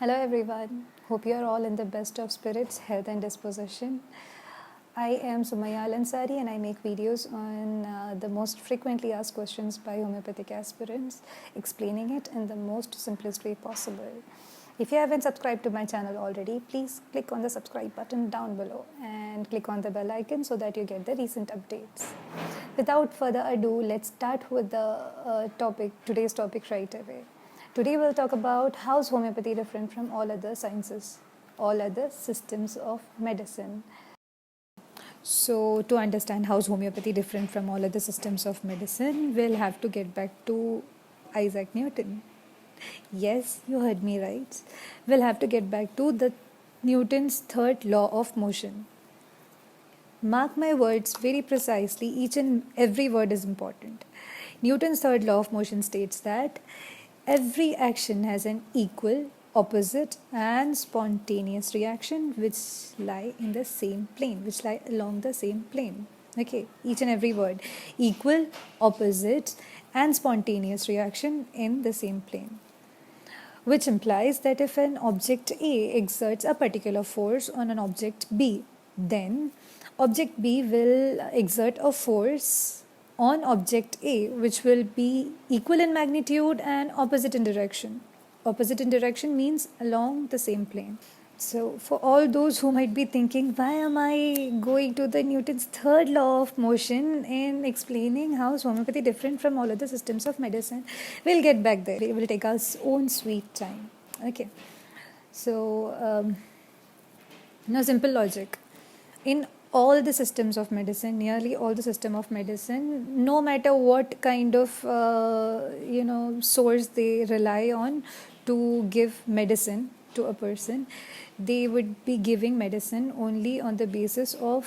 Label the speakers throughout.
Speaker 1: Hello everyone. Hope you are all in the best of spirits, health and disposition. I am Sumaya Al-Ansari and I make videos on the most frequently asked questions by homeopathic aspirants, explaining it in the most simplest way possible. If you haven't subscribed to my channel already, please click on the subscribe button down below and click on the bell icon so that you get the recent updates. Without further ado, let's start with the today's topic right away. Today we'll talk about how is homeopathy different from all other sciences, all other systems of medicine. So to understand how is homeopathy different from all other systems of medicine, we'll have to get back to Isaac Newton. Yes, you heard me right. We'll have to get back to the Newton's third law of motion. Mark my words very precisely, each and every word is important. Newton's third law of motion states that every action has an equal, opposite, and spontaneous reaction which lie in the same plane, which lie along the same plane. Okay, each and every word. Equal, opposite, and spontaneous reaction in the same plane. Which implies that if an object A exerts a particular force on an object B, then object B will exert a force on object A, which will be equal in magnitude and opposite in direction. Opposite in direction means along the same plane. So, for all those who might be thinking, why am I going to the Newton's third law of motion in explaining how is homeopathy different from all other systems of medicine? We'll get back there. We will take our own sweet time. Okay. So, now simple logic. In all the systems of medicine, nearly all the system of medicine, no matter what kind of source they rely on to give medicine to a person, they would be giving medicine only on the basis of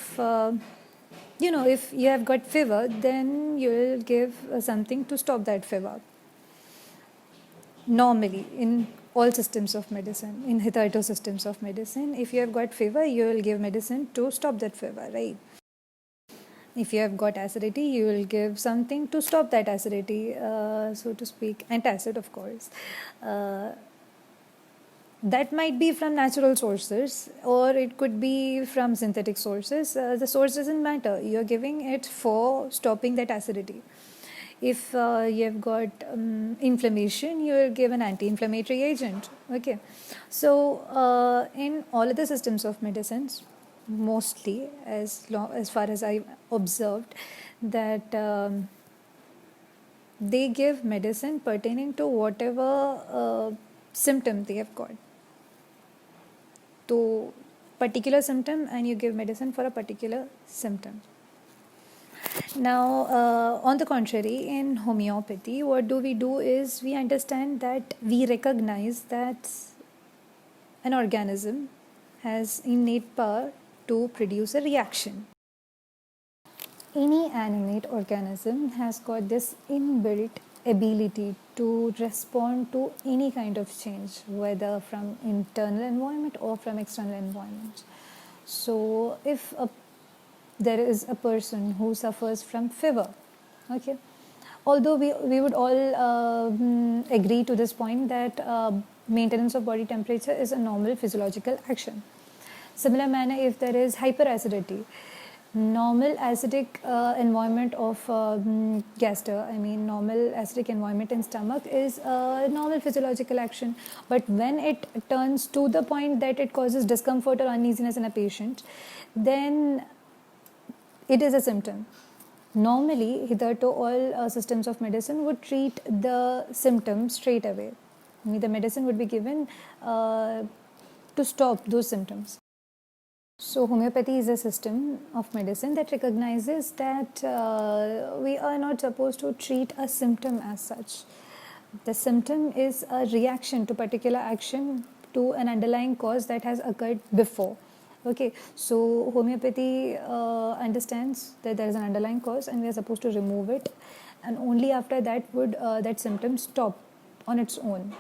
Speaker 1: if you have got fever, then you will give something to stop that fever. Normally, in all systems of medicine, in hitherto systems of medicine, if you have got fever, you will give medicine to stop that fever, right? If you have got acidity, you will give something to stop that acidity, so to speak, antacid, of course. That might be from natural sources or it could be from synthetic sources. The source doesn't matter. You're giving it for stopping that acidity. If you have got inflammation, you will give an anti-inflammatory agent. Okay. So in all of the systems of medicines, mostly as far as I observed, that they give medicine pertaining to whatever symptom they have got. To particular symptom, and you give medicine for a particular symptom. Now, on the contrary, in homeopathy, what do we do is we understand that we recognize that an organism has innate power to produce a reaction. Any animate organism has got this inbuilt ability to respond to any kind of change, whether from internal environment or from external environment. So if there is a person who suffers from fever, okay, although we would all agree to this point that maintenance of body temperature is a normal physiological action. Similar manner, if there is hyperacidity, normal acidic environment of normal acidic environment in stomach is a normal physiological action. But when it turns to the point that it causes discomfort or uneasiness in a patient, then it is a symptom. Normally, hitherto all systems of medicine would treat the symptom straight away. The medicine would be given to stop those symptoms. So homeopathy is a system of medicine that recognizes that we are not supposed to treat a symptom as such. The symptom is a reaction to particular action, to an underlying cause that has occurred before. Okay, so homeopathy understands that there is an underlying cause and we are supposed to remove it, and only after that would that symptom stop on its own.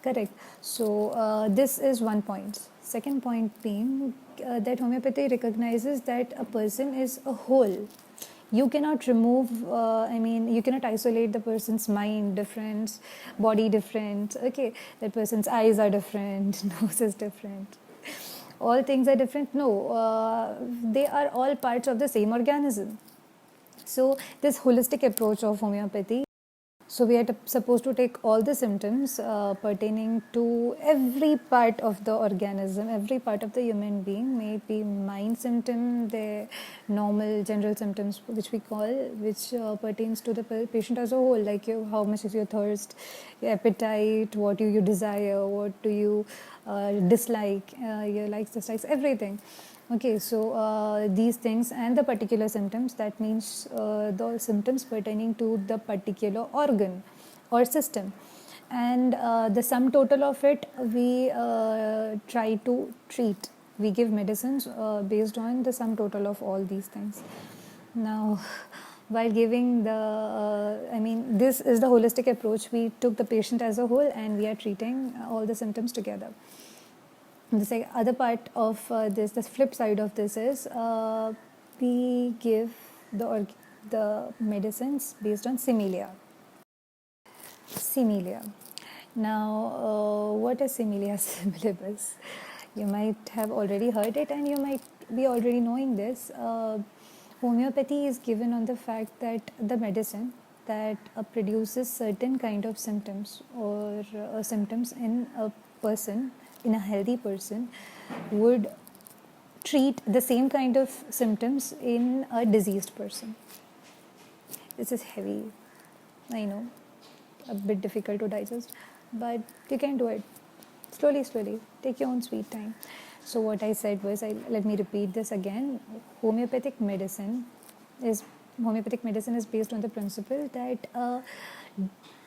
Speaker 1: Correct. So this is one point. Second point being that homeopathy recognizes that a person is a whole. You cannot remove, you cannot isolate the person's mind different, body different, okay, that person's eyes are different, nose is different, all things are different. No, they are all parts of the same organism. So this holistic approach of homeopathy, so we are supposed to take all the symptoms pertaining to every part of the organism, every part of the human being, maybe mind symptom, the normal general symptoms which we call, which pertains to the patient as a whole, like how much is your thirst, your appetite, what do you desire, what do you dislike, your likes, dislikes, everything. Okay, so these things and the particular symptoms, that means the symptoms pertaining to the particular organ or system, and the sum total of it we try to treat. We give medicines based on the sum total of all these things. Now, while giving the, this is the holistic approach. We took the patient as a whole and we are treating all the symptoms together. The other part of this, the flip side of this is we give the medicines based on similia. Similia. Now, what is similia similibus? You might have already heard it and you might be already knowing this. Homeopathy is given on the fact that the medicine that produces certain kind of symptoms or symptoms in a person, in a healthy person, would treat the same kind of symptoms in a diseased person. This is heavy, I know, a bit difficult to digest, but you can do it slowly, slowly. Take your own sweet time. So what I said was, let me repeat this again. Homeopathic medicine is based on the principle that a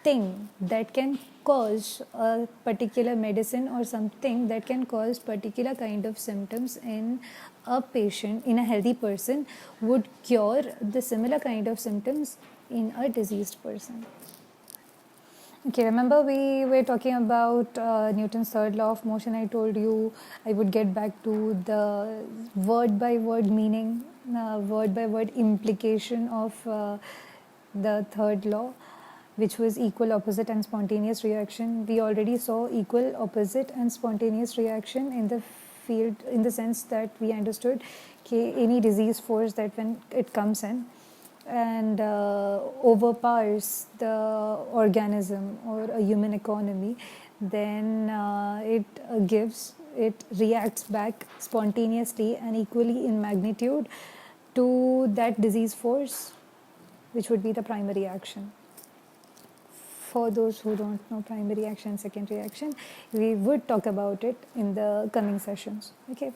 Speaker 1: thing that can cause a particular medicine or something that can cause particular kind of symptoms in a patient, in a healthy person, would cure the similar kind of symptoms in a diseased person. Okay, remember we were talking about Newton's third law of motion. I told you I would get back to the word by word meaning, word by word implication of the third law, which was equal, opposite and spontaneous reaction. We already saw equal, opposite and spontaneous reaction in the field, in the sense that we understood any disease force that when it comes in and overpowers the organism or a human economy, then it reacts back spontaneously and equally in magnitude to that disease force, which would be the primary action. For those who don't know primary action, secondary action, we would talk about it in the coming sessions. Okay.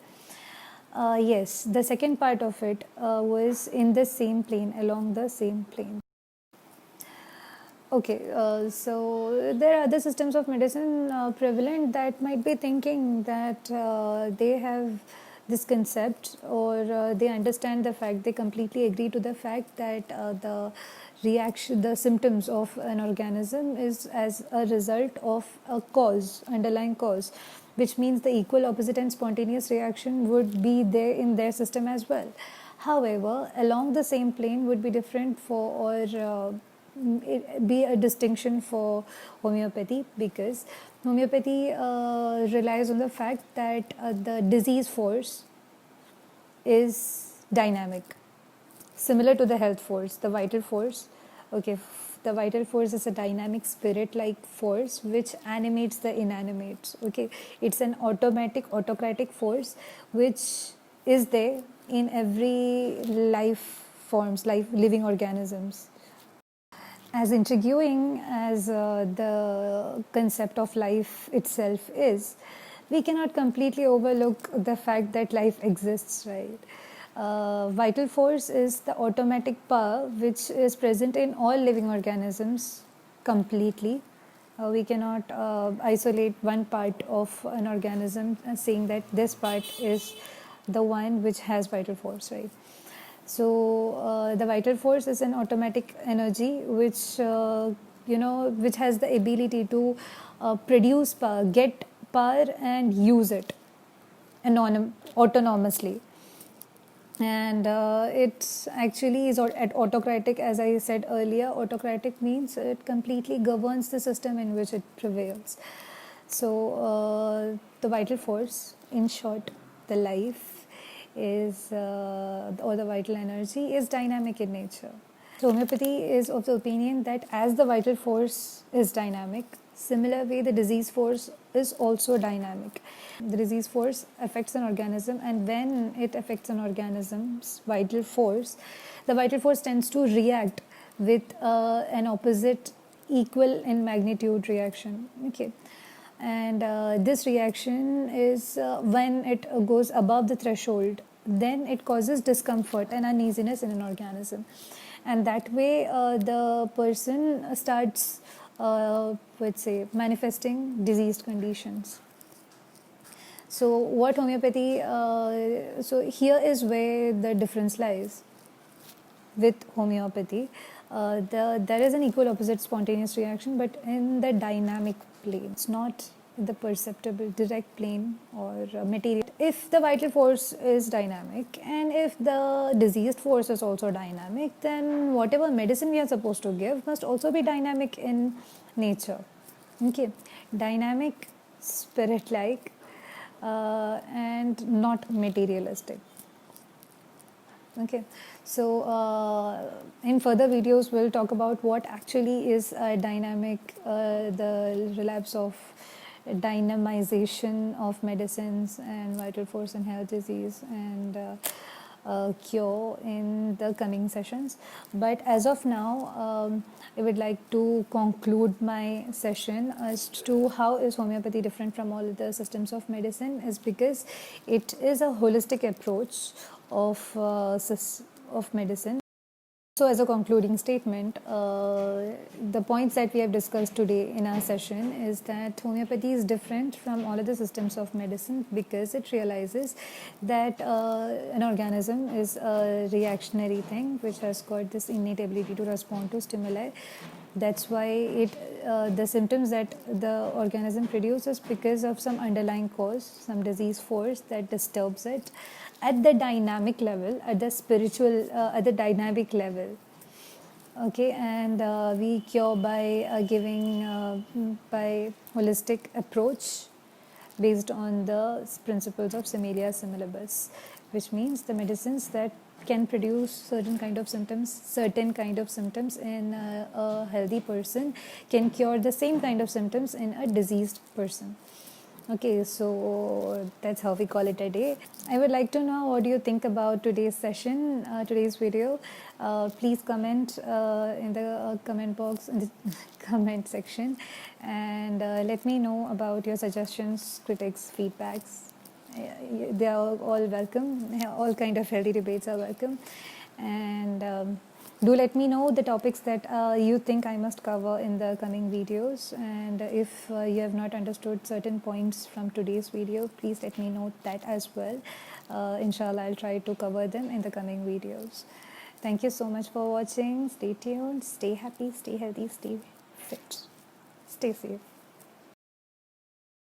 Speaker 1: Yes, the second part of it was in the same plane, along the same plane. Okay, so there are other systems of medicine prevalent that might be thinking that they have this concept, or they understand the fact, they completely agree to the fact that the symptoms of an organism is as a result of a cause, underlying cause, which means the equal, opposite and spontaneous reaction would be there in their system as well. However, along the same plane would be different for, or it be a distinction for homeopathy, because homeopathy relies on the fact that the disease force is dynamic, similar to the health force, the vital force. Okay, the vital force is a dynamic spirit-like force which animates the inanimates. Okay, it's an autocratic force which is there in every life forms, living organisms. As intriguing as the concept of life itself is, we cannot completely overlook the fact that life exists, right? Vital force is the automatic power which is present in all living organisms completely. We cannot isolate one part of an organism saying that this part is the one which has vital force, right? So the vital force is an automatic energy which which has the ability to produce power, get power and use it autonomously. And it actually is at autocratic. As I said earlier, autocratic means it completely governs the system in which it prevails. So the vital force, in short, the life is or the vital energy is dynamic in nature. So homeopathy is of the opinion that as the vital force is dynamic, similar way the disease force is also dynamic. The disease force affects an organism, and when it affects an organism's vital force, the vital force tends to react with an opposite equal in magnitude reaction. Okay. And this reaction is when it goes above the threshold, then it causes discomfort and uneasiness in an organism, and that way the person starts let's say manifesting diseased conditions. So what homeopathy so here is where the difference lies with homeopathy. There is an equal opposite spontaneous reaction, but in the dynamic plane. It's not the perceptible direct plane or material. If the vital force is dynamic and if the diseased force is also dynamic, then whatever medicine we are supposed to give must also be dynamic in nature. Okay, dynamic, spirit-like, and not materialistic. Okay, so in further videos we'll talk about what actually is dynamic, the relapse of dynamization of medicines and vital force and health disease and cure in the coming sessions. But as of now, I would like to conclude my session as to how is homeopathy different from all other systems of medicine is because it is a holistic approach of medicine. So as a concluding statement, the points that we have discussed today in our session is that homeopathy is different from all other systems of medicine because it realizes that an organism is a reactionary thing which has got this innate ability to respond to stimuli. That's why the symptoms that the organism produces because of some underlying cause, some disease force that disturbs it at the dynamic level, at the spiritual, at the dynamic level. Okay, and we cure by giving by holistic approach based on the principles of similia similibus, which means the medicines that can produce certain kind of symptoms in a healthy person can cure the same kind of symptoms in a diseased person. Okay, so that's how we call it a day. I would like to know what do you think about today's session, today's video. Please comment in the comment box, in the comment section, and let me know about your suggestions, critics, feedbacks. They are all welcome. All kind of healthy debates are welcome, and do let me know the topics that you think I must cover in the coming videos, and if you have not understood certain points from today's video, please let me know that as well. Inshallah, I'll try to cover them in the coming videos. Thank you so much for watching. Stay tuned, stay happy, stay healthy, stay fit, stay safe.